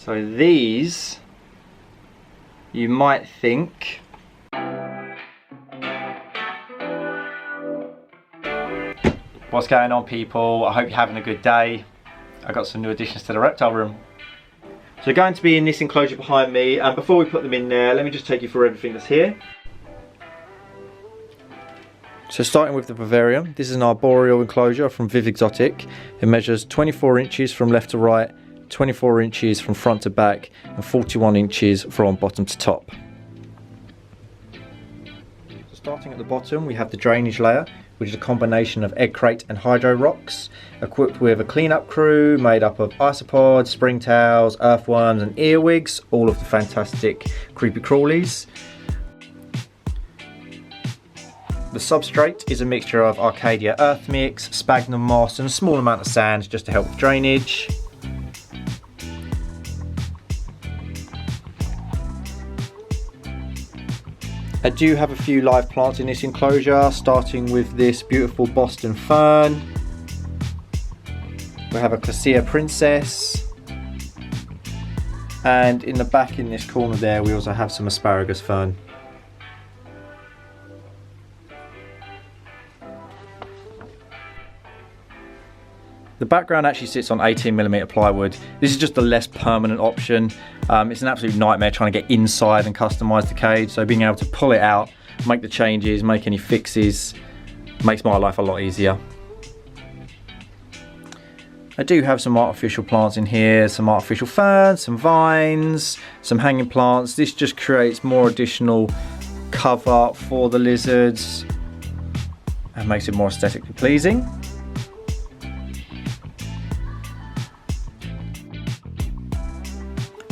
So these, you might think, what's going on, people? I hope you're having a good day. I got some new additions to the reptile room. So they're going to be in this enclosure behind me, and before we put them in there, let me just take you through everything that's here. So starting with the Vivarium, this is an arboreal enclosure from Viv Exotic. It measures 24 inches from left to right, 24 inches from front to back, and 41 inches from bottom to top. So starting at the bottom, we have the drainage layer, which is a combination of egg crate and hydro rocks, equipped with a cleanup crew made up of isopods, springtails, earthworms and earwigs, all of the fantastic creepy crawlies. The substrate is a mixture of Arcadia earth mix, sphagnum moss and a small amount of sand just to help with drainage. I do have a few live plants in this enclosure, starting with this beautiful Boston fern. We have a Clasia princess, and in the back in this corner there we also have some asparagus fern. The background actually sits on 18mm plywood. This is just a less permanent option. It's an absolute nightmare trying to get inside and customize the cage, so being able to pull it out, make the changes, make any fixes, makes my life a lot easier. I do have some artificial plants in here, some artificial ferns, some vines, some hanging plants. This just creates more additional cover for the lizards and makes it more aesthetically pleasing.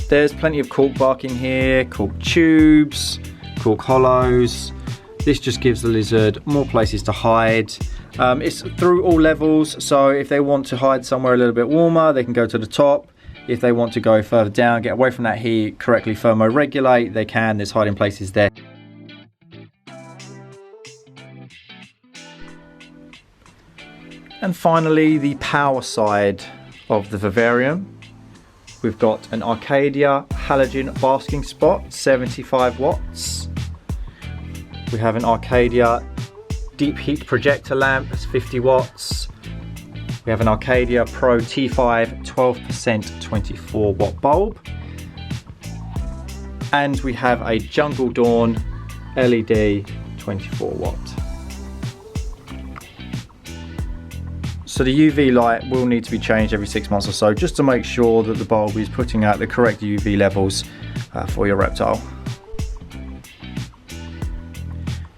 There's plenty of cork bark in here, cork tubes, cork hollows. This just gives the lizard more places to hide. It's through all levels, so if they want to hide somewhere a little bit warmer, they can go to the top. If they want to go further down, get away from that heat, correctly thermoregulate, they can. There's hiding places there. And finally, the power side of the Vivarium. We've got an Arcadia halogen basking spot, 75 watts. We have an Arcadia deep heat projector lamp, that's 50 watts. We have an Arcadia Pro T5 12% 24 watt bulb. And we have a Jungle Dawn LED 24 watt. So the UV light will need to be changed every 6 months or so, just to make sure that the bulb is putting out the correct UV levels for your reptile.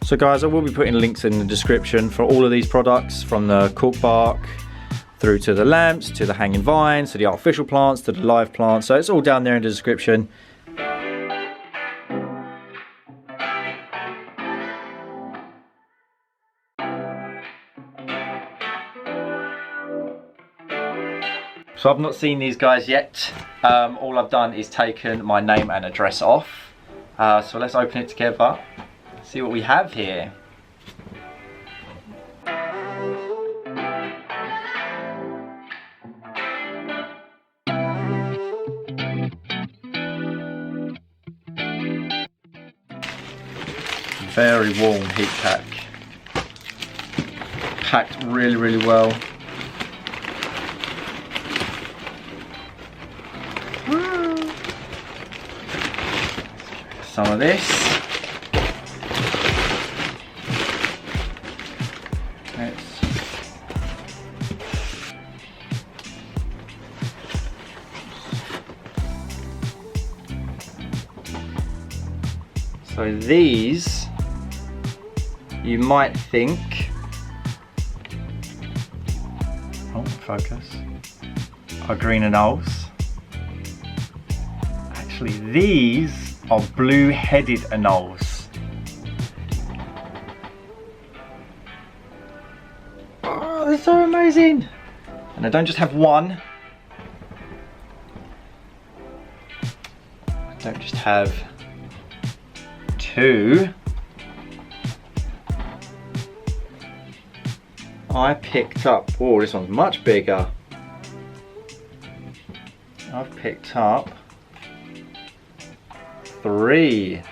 So guys, I will be putting links in the description for all of these products, from the Cork Bark through to the lamps, to the hanging vines, to the artificial plants, to the live plants. So it's all down there in the description. So I've not seen these guys yet. All I've done is taken my name and address off. So let's open it together, see what we have here. Very warm heat pack. Packed really, really well. Some of this. So these, you might think, oh, focus, are green anoles. Actually, these are blue-headed anoles. Oh, they're so amazing! And I don't just have one. I don't just have two. I picked up, oh, this one's much bigger. I've picked up 3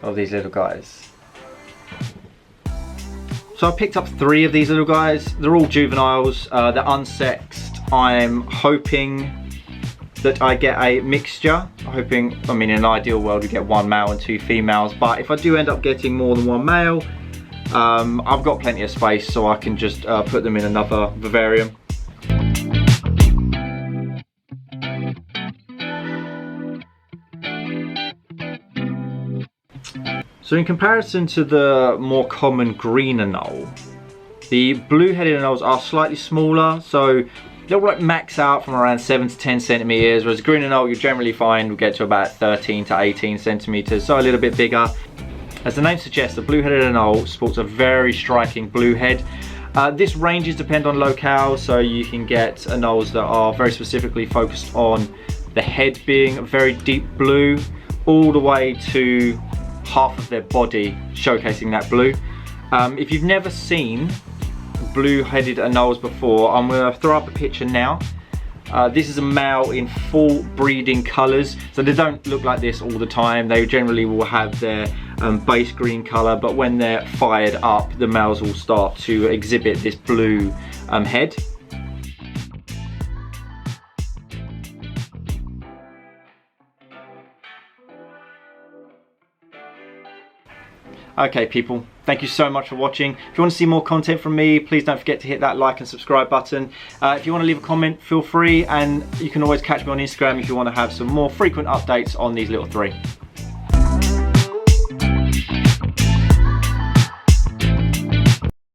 of these little guys. So I picked up 3 of these little guys. They're all juveniles, they're unsexed. I'm hoping that I get a mixture. I mean in an ideal world we get 1 male and 2 females, but if I do end up getting more than 1 male, I've got plenty of space, so I can just put them in another vivarium. So in comparison to the more common green anole, the blue-headed anoles are slightly smaller, so they'll like max out from around 7 to 10 centimeters, whereas green anole you generally find will get to about 13 to 18 centimeters, so a little bit bigger. As the name suggests, the blue-headed anole sports a very striking blue head. This ranges depend on locale, so you can get anoles that are very specifically focused on the head being very deep blue, all the way to half of their body showcasing that blue. If you've never seen blue-headed anoles before, I'm going to throw up a picture now. This is a male in full breeding colours, so they don't look like this all the time. They generally will have their base green colour, but when they're fired up, the males will start to exhibit this blue head. Okay people, thank you so much for watching. If you want to see more content from me, please don't forget to hit that like and subscribe button. If you want to leave a comment, feel free, and you can always catch me on Instagram if you want to have some more frequent updates on these little 3.